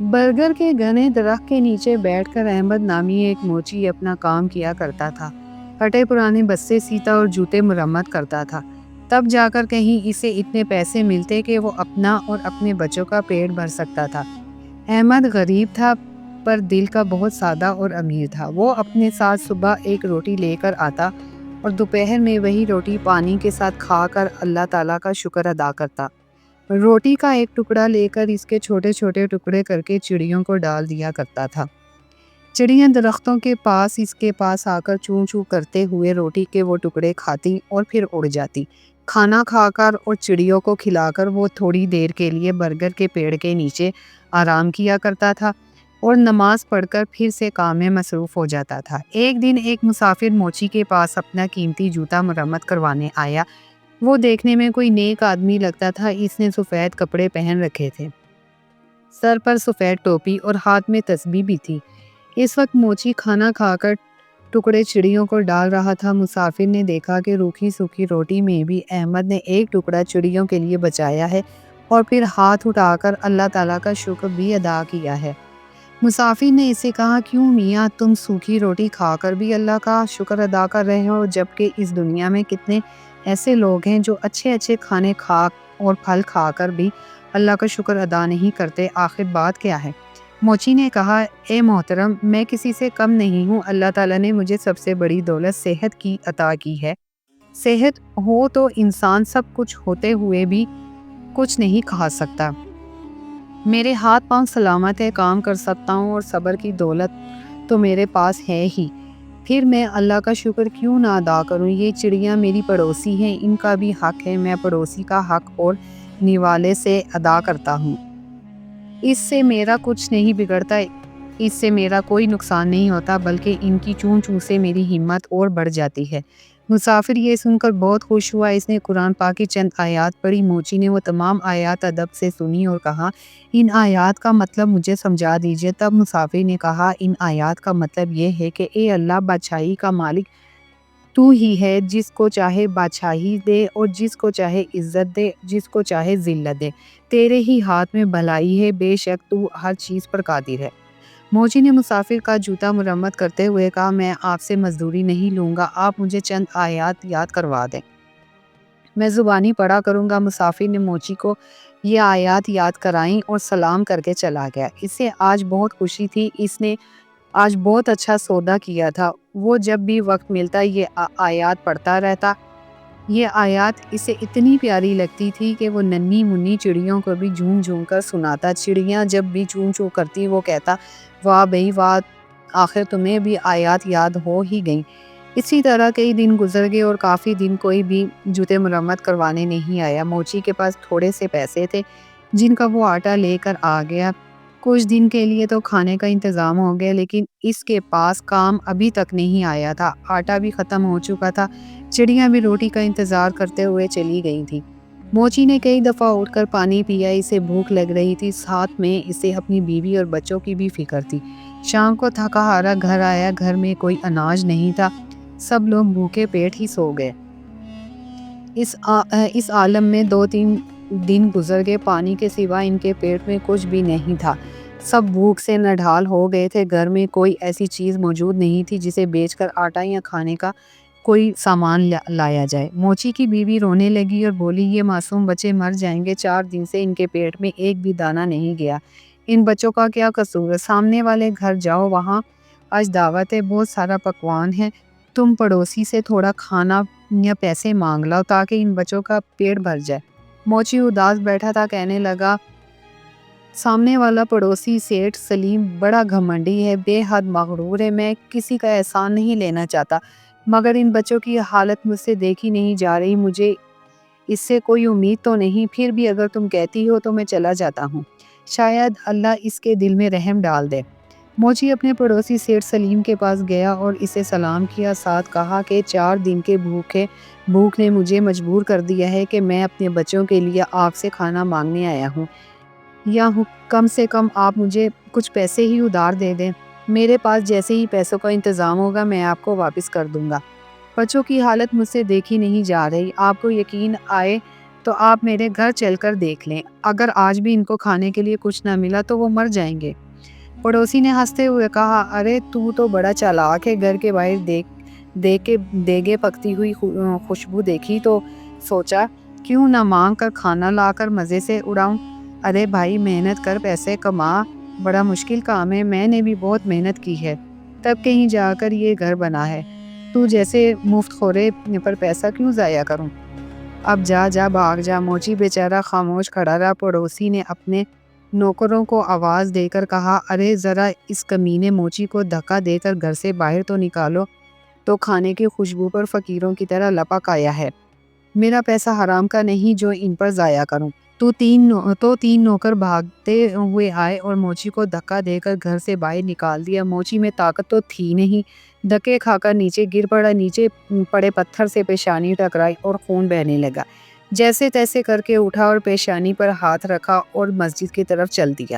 Burger کے گھنے درخت کے نیچے بیٹھ کر احمد نامی ایک موچی اپنا کام کیا کرتا تھا۔ پھٹے پرانے بستے سیتا اور جوتے مرمت کرتا تھا۔ تب جا کر کہیں اسے اتنے پیسے ملتے کہ وہ اپنا اور اپنے بچوں کا پیٹ بھر سکتا تھا۔ احمد غریب تھا پر دل کا بہت سادہ اور امیر تھا۔ وہ اپنے ساتھ صبح ایک روٹی لے کر آتا اور دوپہر میں وہی روٹی پانی کے ساتھ کھا کر اللہ تعالیٰ کا شکر ادا کرتا۔ روٹی کا ایک ٹکڑا لے کر اس کے چھوٹے چھوٹے ٹکڑے کر کے چڑیوں کو ڈال دیا کرتا تھا۔ چڑیاں درختوں کے پاس اس کے پاس آ کر چوں چوں کرتے ہوئے روٹی کے وہ ٹکڑے کھاتی اور پھر اڑ جاتی۔ کھانا کھا کر اور چڑیوں کو کھلا کر وہ تھوڑی دیر کے لیے برگر کے پیڑ کے نیچے آرام کیا کرتا تھا اور نماز پڑھ کر پھر سے کام میں مصروف ہو جاتا تھا۔ ایک دن ایک مسافر موچی کے پاس اپنا قیمتی جوتا مرمت کروانے آیا۔ وہ دیکھنے میں کوئی نیک آدمی لگتا تھا۔ اس نے سفید کپڑے پہن رکھے تھے، سر پر سفید ٹوپی اور ہاتھ میں تسبیح بھی تھی۔ اس وقت موچی کھانا کھا کر ٹکڑے چڑیوں کو ڈال رہا تھا۔ مسافر نے دیکھا کہ روکھی سوکھی روٹی میں بھی احمد نے ایک ٹکڑا چڑیوں کے لیے بچایا ہے اور پھر ہاتھ اٹھا کر اللہ تعالیٰ کا شکر بھی ادا کیا ہے۔ مسافر نے اسے کہا، کیوں میاں، تم سوکھی روٹی کھا کر بھی اللہ کا شکر ادا کر رہے ہو، جبکہ اس دنیا میں کتنے ایسے لوگ ہیں جو اچھے اچھے کھانے کھا اور پھل کھا کر بھی اللہ کا شکر ادا نہیں کرتے، آخر بات کیا ہے؟ موچی نے کہا، اے محترم، میں کسی سے کم نہیں ہوں۔ اللہ تعالیٰ نے مجھے سب سے بڑی دولت صحت کی عطا کی ہے۔ صحت ہو تو انسان سب کچھ ہوتے ہوئے بھی کچھ نہیں کھا سکتا۔ میرے ہاتھ پاؤں سلامت ہے، کام کر سکتا ہوں اور صبر کی دولت تو میرے پاس ہے ہی، پھر میں اللہ کا شکر کیوں نہ ادا کروں؟ یہ چڑیاں میری پڑوسی ہیں، ان کا بھی حق ہے، میں پڑوسی کا حق اور نوالے سے ادا کرتا ہوں۔ اس سے میرا کچھ نہیں بگڑتا، اس سے میرا کوئی نقصان نہیں ہوتا، بلکہ ان کی چون چون سے میری ہمت اور بڑھ جاتی ہے۔ مسافر یہ سن کر بہت خوش ہوا۔ اس نے قرآن پاک کی چند آیات پڑھی۔ موچی نے وہ تمام آیات ادب سے سنی اور کہا، ان آیات کا مطلب مجھے سمجھا دیجئے۔ تب مسافر نے کہا، ان آیات کا مطلب یہ ہے کہ اے اللہ، بادشاہی کا مالک تو ہی ہے، جس کو چاہے بادشاہی دے اور جس کو چاہے عزت دے، جس کو چاہے ذلت دے، تیرے ہی ہاتھ میں بھلائی ہے، بے شک تو ہر چیز پر قادر ہے۔ موچی نے مسافر کا جوتا مرمت کرتے ہوئے کہا، میں آپ سے مزدوری نہیں لوں گا، آپ مجھے چند آیات یاد کروا دیں، میں زبانی پڑھا کروں گا۔ مسافر نے موچی کو یہ آیات یاد کرائیں اور سلام کر کے چلا گیا۔ اسے آج بہت خوشی تھی، اس نے آج بہت اچھا سودا کیا تھا۔ وہ جب بھی وقت ملتا یہ آیات پڑھتا رہتا۔ یہ آیات اسے اتنی پیاری لگتی تھی کہ وہ ننھی منھی چڑیوں کو بھی جھوم جھوم کر سناتا۔ چڑیاں جب بھی چون چون کرتی وہ کہتا، واہ بھئی واہ، آخر تمہیں بھی آیات یاد ہو ہی گئیں۔ اسی طرح کئی دن گزر گئے اور کافی دن کوئی بھی جوتے مرمت کروانے نہیں آیا۔ موچی کے پاس تھوڑے سے پیسے تھے جن کا وہ آٹا لے کر آ گیا۔ کچھ دن کے لیے تو کھانے کا انتظام ہو گیا، لیکن اس کے پاس کام ابھی تک نہیں آیا تھا۔ آٹا بھی ختم ہو چکا تھا۔ چڑیاں بھی روٹی کا انتظار کرتے ہوئے چلی گئی تھی۔ موچی نے کئی دفعہ اٹھ کر پانی پیا، اسے بھوک لگ رہی تھی، ساتھ میں اسے اپنی بیوی اور بچوں کی بھی فکر تھی۔ شام کو تھکا ہارا گھر آیا، گھر میں کوئی اناج نہیں تھا، سب لوگ بھوکے پیٹ ہی سو گئے۔ اس عالم میں 2-3 دن گزر گئے، پانی کے سوا ان کے پیٹ میں کچھ بھی نہیں تھا، سب بھوک سے نڈھال ہو گئے تھے۔ گھر میں کوئی ایسی چیز موجود نہیں تھی جسے بیچ کر آٹا یا کھانے کا کوئی سامان لایا جائے۔ موچی کی بیوی رونے لگی اور بولی، یہ معصوم بچے مر جائیں گے، 4 دن سے ان کے پیٹ میں ایک بھی دانہ نہیں گیا، ان بچوں کا کیا قصور ہے؟ سامنے والے گھر جاؤ، وہاں آج دعوت ہے، بہت سارا پکوان ہے، تم پڑوسی سے تھوڑا کھانا یا پیسے مانگ لاؤ تاکہ ان بچوں کا پیٹ بھر جائے۔ موچی اداس بیٹھا تھا، کہنے لگا، سامنے والا پڑوسی سیٹھ سلیم بڑا گھمنڈی ہے، بے حد مغرور ہے، میں کسی کا احسان نہیں لینا چاہتا، مگر ان بچوں کی حالت مجھ سے دیکھی نہیں جا رہی، مجھے اس سے کوئی امید تو نہیں، پھر بھی اگر تم کہتی ہو تو میں چلا جاتا ہوں، شاید اللہ اس کے دل میں رحم ڈال دے۔ موچی اپنے پڑوسی سیٹھ سلیم کے پاس گیا اور اسے سلام کیا، ساتھ کہا کہ 4 دن کے بھوک نے مجھے مجبور کر دیا ہے کہ میں اپنے بچوں کے لیے آپ سے کھانا مانگنے آیا ہوں، یا کم سے کم آپ مجھے کچھ پیسے ہی ادھار دے دیں، میرے پاس جیسے ہی پیسوں کا انتظام ہوگا میں آپ کو واپس کر دوں گا۔ بچوں کی حالت مجھ سے دیکھی نہیں جا رہی، آپ کو یقین آئے تو آپ میرے گھر چل کر دیکھ لیں، اگر آج بھی ان کو کھانے کے لیے کچھ نہ ملا تو وہ مر جائیں گے۔ پڑوسی نے ہنستے ہوئے کہا، ارے تو بڑا چالاک ہے، گھر کے باہر دیکھ کے دیگے پکتی ہوئی خوشبو دیکھی تو سوچا کیوں نہ مانگ کر کھانا لا کر مزے سے اڑاؤں۔ ارے بھائی، محنت کر پیسے کما، بڑا مشکل کام ہے، میں نے بھی بہت محنت کی ہے تب کہیں جا کر یہ گھر بنا ہے، تو جیسے مفت خورے پر پیسہ کیوں ضائع کروں۔ اب جا بھاگ جا۔ موچی بیچارہ خاموش کھڑا رہا۔ پڑوسی نے اپنے نوکروں کو آواز دے کر کہا، ارے ذرا اس کمینے موچی کو دھکا دے کر گھر سے باہر تو نکالو، تو کھانے کی خوشبو پر فقیروں کی طرح لپک آیا ہے۔ میرا پیسہ حرام کا نہیں جو ان پر ضائع کروں۔ تو تین نوکر بھاگتے ہوئے آئے اور موچی کو دھکا دے کر گھر سے باہر نکال دیا۔ موچی میں طاقت تو تھی نہیں، دھکے کھا کر نیچے گر پڑا۔ نیچے پڑے پتھر سے پیشانی ٹکرائی اور خون بہنے لگا۔ جیسے تیسے کر کے اٹھا اور پیشانی پر ہاتھ رکھا اور مسجد کی طرف چل دیا۔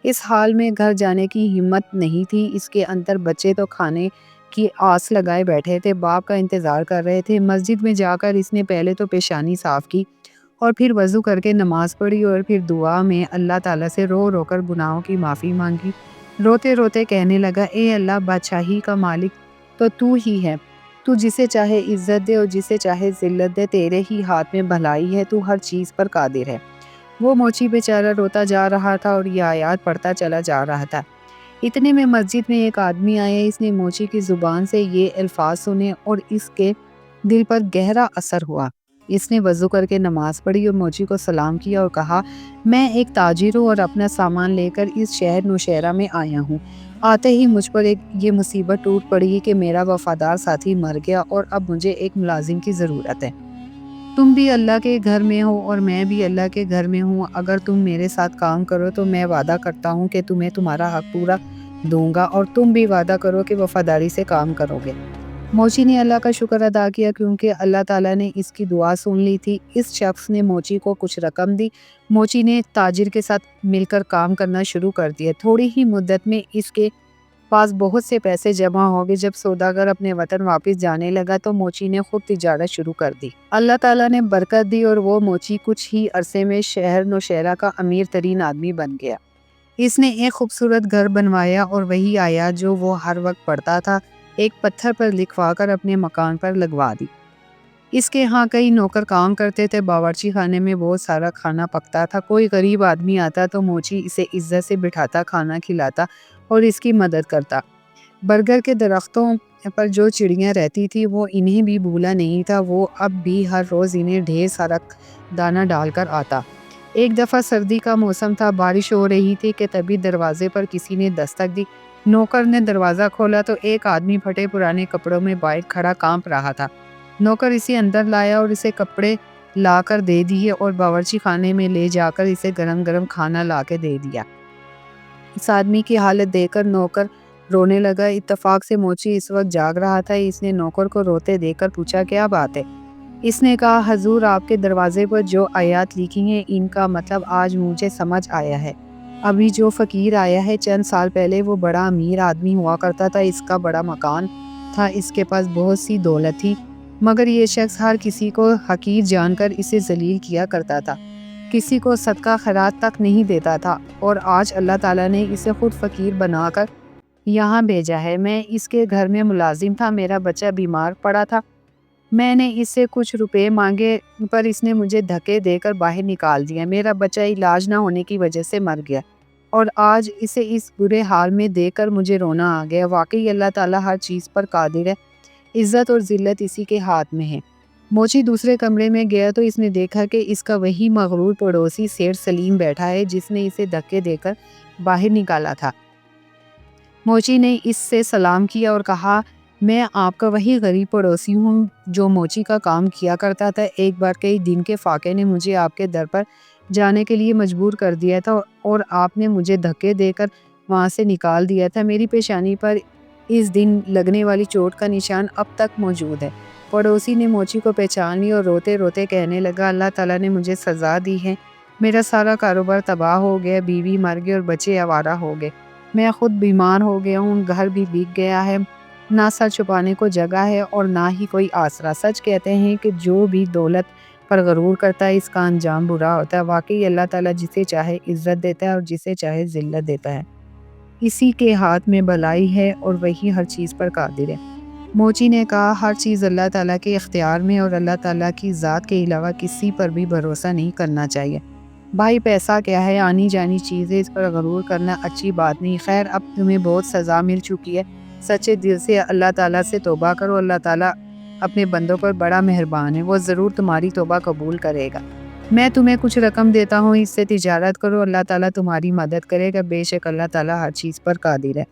اس حال میں گھر جانے کی ہمت نہیں تھی اس کے اندر۔ بچے تو کھانے کی آس لگائے بیٹھے تھے، باپ کا انتظار کر رہے تھے۔ مسجد میں جا کر اس نے پہلے تو پیشانی صاف کی اور پھر وضو کر کے نماز پڑھی اور پھر دعا میں اللہ تعالیٰ سے رو رو کر گناہوں کی معافی مانگی۔ روتے روتے کہنے لگا، اے اللہ، بادشاہی کا مالک تو ہی ہے، تو جسے چاہے عزت دے اور جسے چاہے ذلت دے، تیرے ہی ہاتھ میں بھلائی ہے، تو ہر چیز پر قادر ہے۔ وہ موچی بیچارہ روتا جا رہا تھا اور یہ آیات پڑھتا چلا جا رہا تھا۔ اتنے میں مسجد میں ایک آدمی آیا۔ اس نے موچی کی زبان سے یہ الفاظ سنے اور اس کے دل پر گہرا اثر ہوا۔ اس نے وضو کر کے نماز پڑھی اور موچی کو سلام کیا اور کہا، میں ایک تاجر ہوں اور اپنا سامان لے کر اس شہر نوشہرہ میں آیا ہوں۔ آتے ہی مجھ پر یہ مصیبت ٹوٹ پڑی کہ میرا وفادار ساتھی مر گیا اور اب مجھے ایک ملازم کی ضرورت ہے۔ تم بھی اللہ کے گھر میں ہو اور میں بھی اللہ کے گھر میں ہوں۔ اگر تم میرے ساتھ کام کرو تو میں وعدہ کرتا ہوں کہ تمہیں تمہارا حق پورا دوں گا، اور تم بھی وعدہ کرو کہ وفاداری سے کام کرو گے۔ موچی نے اللہ کا شکر ادا کیا کیونکہ اللہ تعالیٰ نے اس کی دعا سن لی تھی۔ اس شخص نے موچی کو کچھ رقم دی۔ موچی نے تاجر کے ساتھ مل کر کام کرنا شروع کر دیا۔ تھوڑی ہی مدت میں اس کے پاس بہت سے پیسے جمع ہو گئے۔ جب سوداگر اپنے وطن واپس جانے لگا تو موچی نے خود تجارت شروع کر دی۔ اللہ تعالیٰ نے برکت دی اور وہ موچی کچھ ہی عرصے میں شہر نوشہرہ کا امیر ترین آدمی بن گیا۔ اس نے ایک خوبصورت گھر بنوایا اور وہی آیات جو وہ ہر وقت پڑھتا تھا ایک پتھر پر لکھوا کر اپنے مکان پر لگوا دی۔ اس کے ہاں کئی نوکر کام کرتے تھے۔ باورچی خانے میں بہت سارا کھانا پکتا تھا۔ کوئی غریب آدمی آتا تو موچی اسے عزت سے بٹھاتا، کھانا کھلاتا اور اس کی مدد کرتا۔ برگر کے درختوں پر جو چڑیاں رہتی تھی وہ انہیں بھی بھولا نہیں تھا۔ وہ اب بھی ہر روز انہیں ڈھیر سارا دانہ ڈال کر آتا۔ ایک دفعہ سردی کا موسم تھا، بارش ہو رہی تھی کہ تبھی دروازے پر کسی نے دستک دی۔ نوکر نے دروازہ کھولا تو ایک آدمی پھٹے پرانے کپڑوں میں باہر کھڑا کانپ رہا تھا۔ نوکر اسے اندر لایا اور اسے کپڑے لا کر دے دیے اور باورچی خانے میں لے جا کر اسے گرم گرم کھانا لا کے دے دیا۔ اس آدمی کی حالت دیکھ کر نوکر رونے لگا۔ اتفاق سے موچی اس وقت جاگ رہا تھا۔ اس نے نوکر کو روتے دیکھ کر پوچھا، کیا بات ہے؟ اس نے کہا، حضور، آپ کے دروازے پر جو آیات لکھی ہیں ان کا مطلب آج مجھے سمجھ آیا ہے۔ ابھی جو فقیر آیا ہے چند سال پہلے وہ بڑا امیر آدمی ہوا کرتا تھا۔ اس کا بڑا مکان تھا، اس کے پاس بہت سی دولت تھی، مگر یہ شخص ہر کسی کو حقیر جان کر اسے ذلیل کیا کرتا تھا، کسی کو صدقہ خیرات تک نہیں دیتا تھا، اور آج اللہ تعالیٰ نے اسے خود فقیر بنا کر یہاں بھیجا ہے۔ میں اس کے گھر میں ملازم تھا، میرا بچہ بیمار پڑا تھا، میں نے اس سے کچھ روپے مانگے پر اس نے مجھے دھکے دے کر باہر نکال دیا۔ میرا بچہ علاج نہ ہونے کی وجہ سے مر گیا اور آج اسے اس برے حال میں دیکھ کر مجھے رونا آ گیا۔ واقعی اللہ تعالیٰ ہر چیز پر قادر ہے، عزت اور ذلت اسی کے ہاتھ میں ہے۔ موچی دوسرے کمرے میں گیا تو اس نے دیکھا کہ اس کا وہی مغرور پڑوسی سیٹھ سلیم بیٹھا ہے جس نے اسے دھکے دے کر باہر نکالا تھا۔ موچی نے اس سے سلام کیا اور کہا، میں آپ کا وہی غریب پڑوسی ہوں جو موچی کا کام کیا کرتا تھا۔ ایک بار کئی دن کے فاقے نے مجھے آپ کے در پر جانے کے لیے مجبور کر دیا تھا اور آپ نے مجھے دھکے دے کر وہاں سے نکال دیا تھا۔ میری پیشانی پر اس دن لگنے والی چوٹ کا نشان اب تک موجود ہے۔ پڑوسی نے موچی کو پہچان لی اور روتے روتے کہنے لگا، اللہ تعالیٰ نے مجھے سزا دی ہے، میرا سارا کاروبار تباہ ہو گیا، بیوی مر گئی اور بچے آوارہ ہو گئے، میں خود بیمار ہو گیا ہوں، گھر بھی بک گیا ہے، نہ سر چھپانے کو جگہ ہے اور نہ ہی کوئی آسرا۔ سچ کہتے ہیں کہ جو بھی دولت پر غرور کرتا ہے اس کا انجام برا ہوتا ہے۔ واقعی اللہ تعالیٰ جسے چاہے عزت دیتا ہے اور جسے چاہے ذلت دیتا ہے۔ اسی کے ہاتھ میں بھلائی ہے اور وہی ہر چیز پر قادر ہے۔ موچی نے کہا ہر چیز اللہ تعالیٰ کے اختیار میں اور اللہ تعالیٰ کی ذات کے علاوہ کسی پر بھی بھروسہ نہیں کرنا چاہیے۔ بھائی پیسہ کیا ہے، آنی جانی چیز ہے، اس پر غرور کرنا اچھی بات نہیں۔ خیر اب تمہیں بہت سزا مل چکی ہے، سچے دل سے اللہ تعالیٰ سے توبہ کرو، اللہ تعالیٰ اپنے بندوں پر بڑا مہربان ہے، وہ ضرور تمہاری توبہ قبول کرے گا۔ میں تمہیں کچھ رقم دیتا ہوں، اس سے تجارت کرو، اللہ تعالیٰ تمہاری مدد کرے گا، بے شک اللہ تعالیٰ ہر چیز پر قادر ہے۔